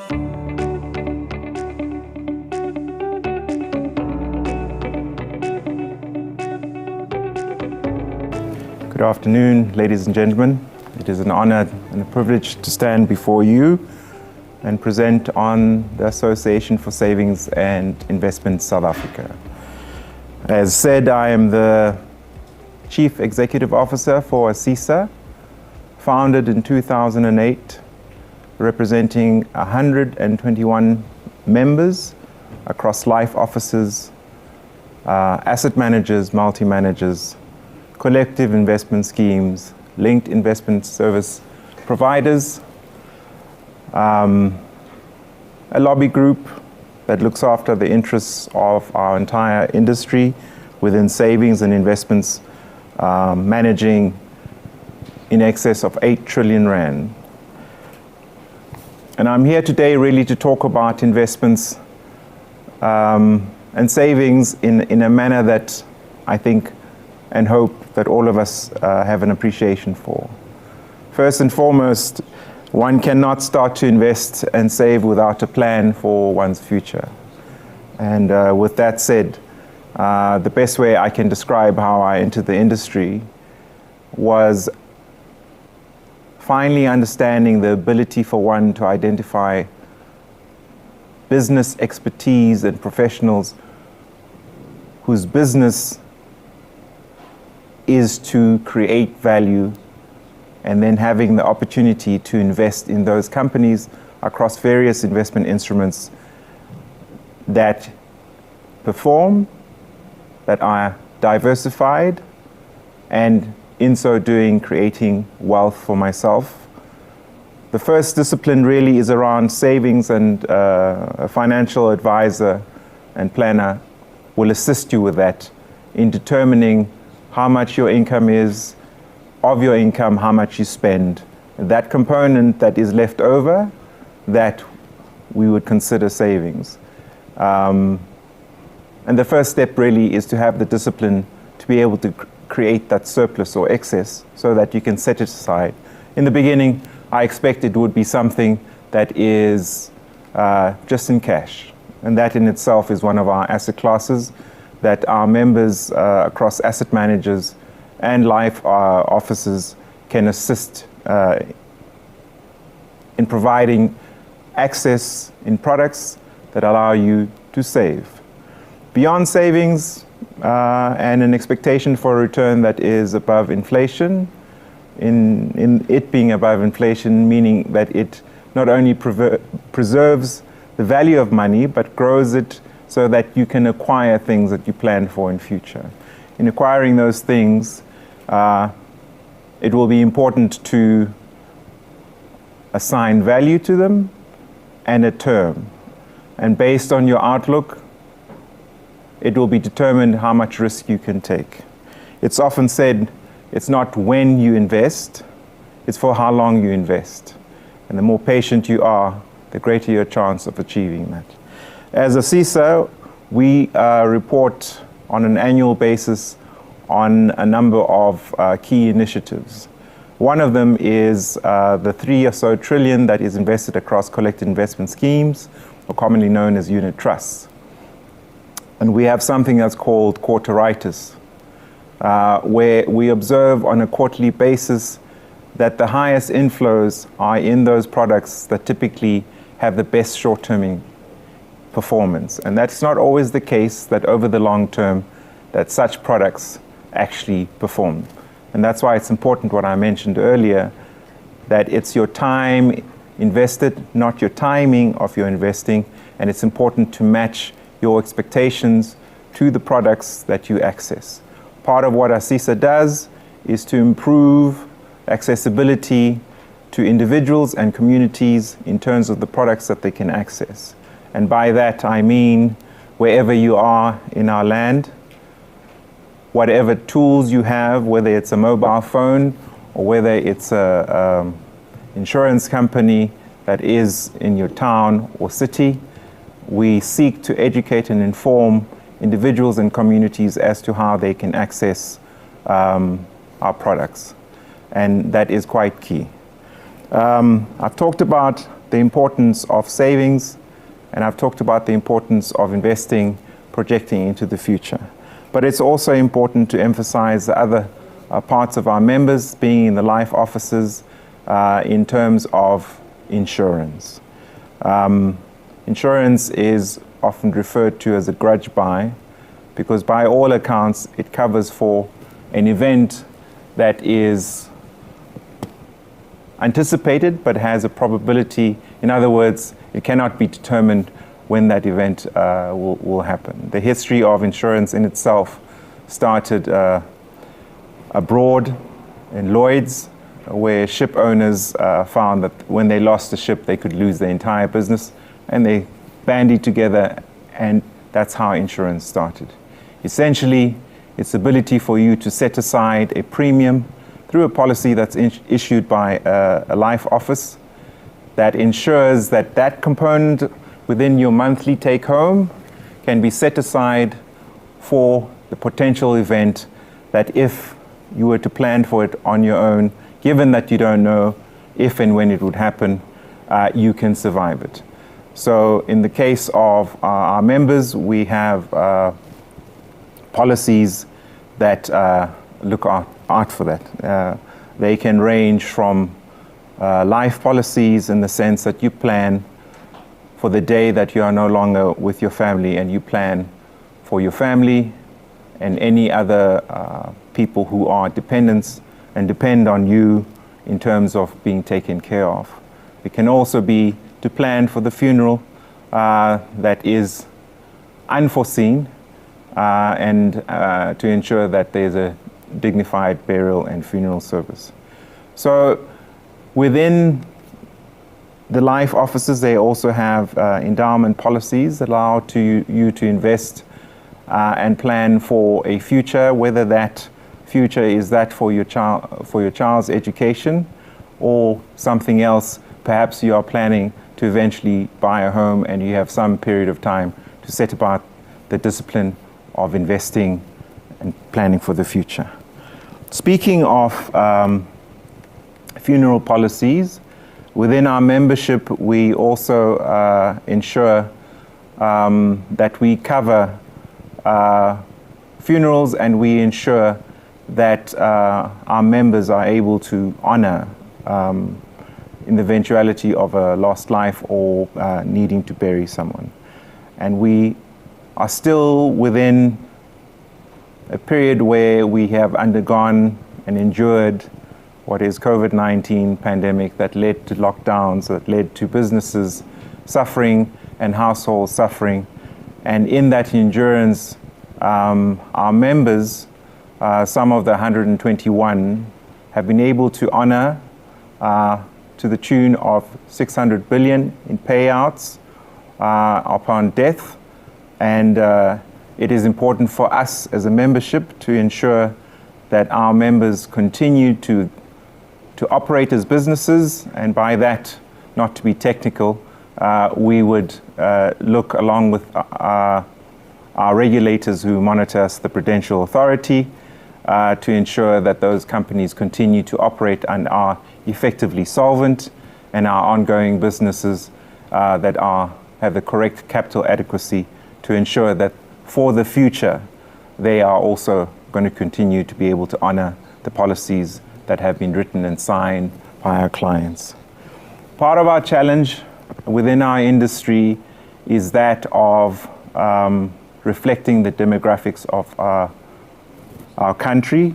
Good afternoon, ladies and gentlemen. It is an honor and a privilege to stand before you and present on the Association for Savings and Investment South Africa. As said, I am the Chief Executive Officer for Csa, founded in 2008, representing 121 members across life offices, asset managers, multi-managers, collective investment schemes, linked investment service providers, a lobby group that looks after the interests of our entire industry within savings and investments, managing in excess of 8 trillion rand. And I'm here today really to talk about investments and savings in a manner that I think and hope that all of us have an appreciation for. First and foremost, one cannot start to invest and save without a plan for one's future. And with that said, the best way I can describe how I entered the industry was finally understanding the ability for one to identify business expertise and professionals whose business is to create value, and then having the opportunity to invest in those companies across various investment instruments that perform, that are diversified, and in so doing creating wealth for myself. The first discipline really is around savings, and a financial advisor and planner will assist you with that in determining how much your income is, of your income, how much you spend. That component that is left over, that we would consider savings. And the first step really is to have the discipline to be able to create that surplus or excess so that you can set it aside. In the beginning, I expect it would be something that is just in cash. And that in itself is one of our asset classes that our members across asset managers and life offices can assist in providing access in products that allow you to save. Beyond savings and an expectation for a return that is above inflation, in it being above inflation, meaning that it not only preserves the value of money, but grows it so that you can acquire things that you plan for in future. In acquiring those things, it will be important to assign value to them and a term. And based on your outlook, it will be determined how much risk you can take. It's often said, it's not when you invest, it's for how long you invest. And the more patient you are, the greater your chance of achieving that. As a Csa, we report on an annual basis on a number of key initiatives. One of them is the 3 or so trillion that is invested across collective investment schemes, or commonly known as unit trusts. And we have something that's called quarteritis, where we observe on a quarterly basis that the highest inflows are in those products that typically have the best short-term performance. And that's not always the case that over the long term that such products actually perform. And that's why it's important what I mentioned earlier, that it's your time invested, not your timing of your investing, and it's important to match your expectations to the products that you access. Part of what Csa does is to improve accessibility to individuals and communities in terms of the products that they can access. And by that I mean wherever you are in our land, whatever tools you have, whether it's a mobile phone or whether it's a insurance company that is in your town or city, we seek to educate and inform individuals and communities as to how they can access our products. And that is quite key. I've talked about the importance of savings, and I've talked about the importance of investing, projecting into the future. But it's also important to emphasize the other parts of our members being in the life offices in terms of insurance. Insurance is often referred to as a grudge buy because by all accounts it covers for an event that is anticipated but has a probability. In other words, it cannot be determined when that event will happen. The history of insurance in itself started abroad in Lloyd's, where ship owners found that when they lost a ship, they could lose their entire business, and they bandied together, and that's how insurance started. Essentially, it's the ability for you to set aside a premium through a policy that's issued by a life office that ensures that that component within your monthly take-home can be set aside for the potential event that if you were to plan for it on your own, given that you don't know if and when it would happen, you can survive it. So in the case of our members, we have policies that look out for that. They can range from life policies in the sense that you plan for the day that you are no longer with your family, and you plan for your family and any other people who are dependents and depend on you in terms of being taken care of. It can also be to plan for the funeral that is unforeseen and to ensure that there's a dignified burial and funeral service. So within the life offices, they also have endowment policies that allow you to invest and plan for a future, whether that future is that for your child's education or something else. Perhaps you are planning to eventually buy a home and you have some period of time to set about the discipline of investing and planning for the future. Speaking of funeral policies, within our membership we also ensure that we cover funerals, and we ensure that our members are able to honor in the eventuality of a lost life or needing to bury someone. And we are still within a period where we have undergone and endured what is COVID-19 pandemic that led to lockdowns, that led to businesses suffering and households suffering. And in that endurance, our members, some of the 121, have been able to honor to the tune of 600 billion in payouts upon death. And it is important for us as a membership to ensure that our members continue to operate as businesses, and by that, not to be technical, we would look along with our regulators who monitor us, the Prudential Authority, to ensure that those companies continue to operate and are effectively solvent, and our ongoing businesses that have the correct capital adequacy to ensure that for the future they are also going to continue to be able to honor the policies that have been written and signed by our clients. Part of our challenge within our industry is that of reflecting the demographics of our country,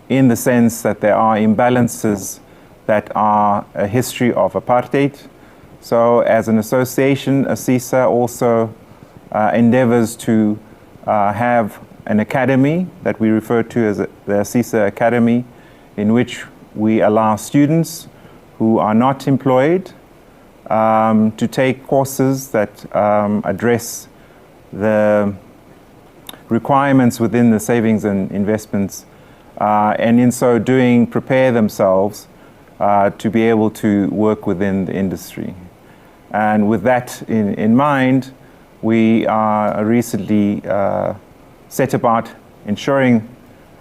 in the sense that there are imbalances that are a history of apartheid. So as an association, Csa also endeavors to have an academy that we refer to as the Csa Academy, in which we allow students who are not employed to take courses that address the requirements within the savings and investments, and in so doing prepare themselves to be able to work within the industry. And with that in mind, we recently set about ensuring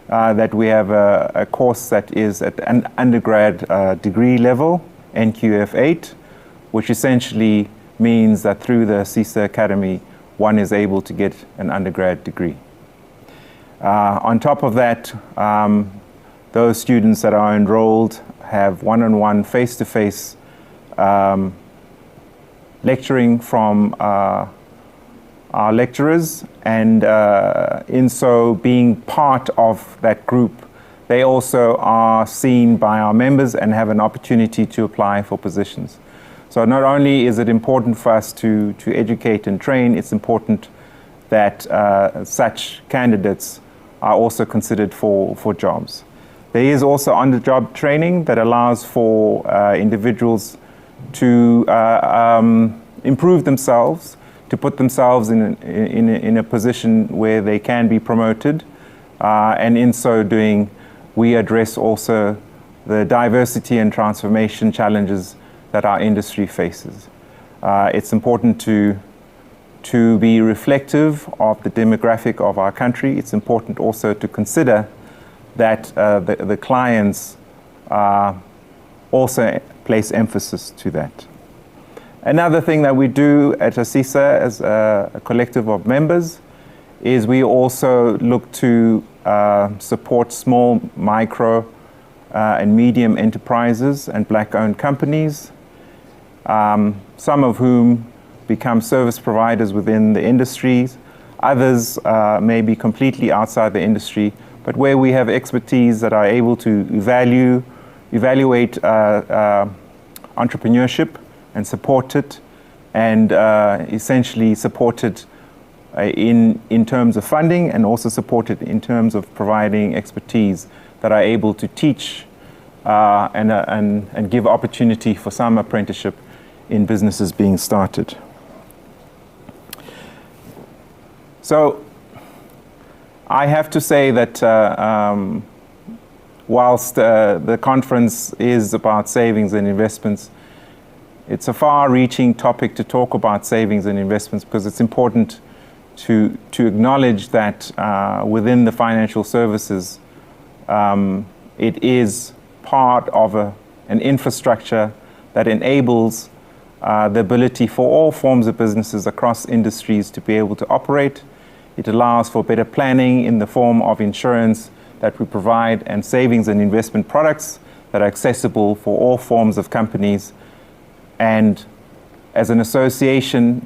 that we have a course that is at an undergrad degree level, NQF 8, which essentially means that through the Csa Academy, one is able to get an undergrad degree. On top of that, those students that are enrolled have one-on-one, face-to-face lecturing from our lecturers, and in so being part of that group, they also are seen by our members and have an opportunity to apply for positions. So not only is it important for us to educate and train, it's important that such candidates are also considered for jobs. There is also on-the-job training that allows for individuals to improve themselves, to put themselves in a position where they can be promoted, and in so doing, we address also the diversity and transformation challenges that our industry faces. It's important to be reflective of the demographic of our country. It's important also to consider that the clients also place emphasis to that. Another thing that we do at Csa as a collective of members is we also look to support small, micro, and medium enterprises and black-owned companies, some of whom become service providers within the industries. Others may be completely outside the industry, but where we have expertise that are able to evaluate entrepreneurship and support it, and essentially support it in terms of funding, and also support it in terms of providing expertise that are able to teach and give opportunity for some apprenticeship in businesses being started. So I have to say that whilst the conference is about savings and investments, it's a far-reaching topic to talk about savings and investments, because it's important to acknowledge that within the financial services, it is part of an infrastructure that enables the ability for all forms of businesses across industries to be able to operate. It allows for better planning in the form of insurance that we provide, and savings and investment products that are accessible for all forms of companies. And as an association,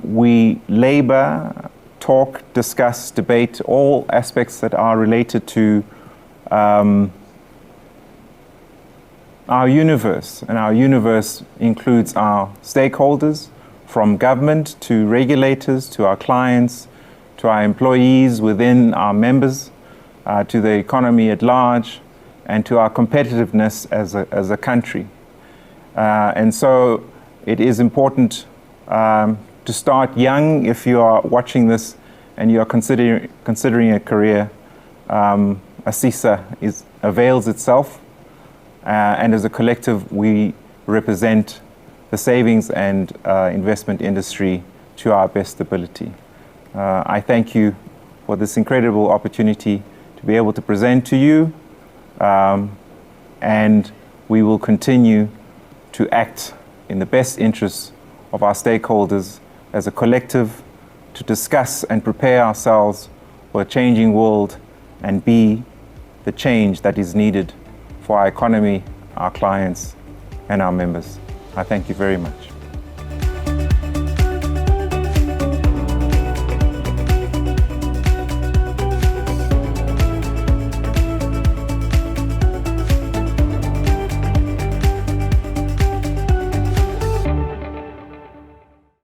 we labor, talk, discuss, debate all aspects that are related to our universe. And our universe includes our stakeholders, from government to regulators to our clients, to our employees within our members, to the economy at large, and to our competitiveness as a country. And so it is important to start young. If you are watching this and you are considering a career, Csa avails itself, and as a collective we represent the savings and investment industry to our best ability. I thank you for this incredible opportunity to be able to present to you, and we will continue to act in the best interests of our stakeholders as a collective, to discuss and prepare ourselves for a changing world and be the change that is needed for our economy, our clients, and our members. I thank you very much.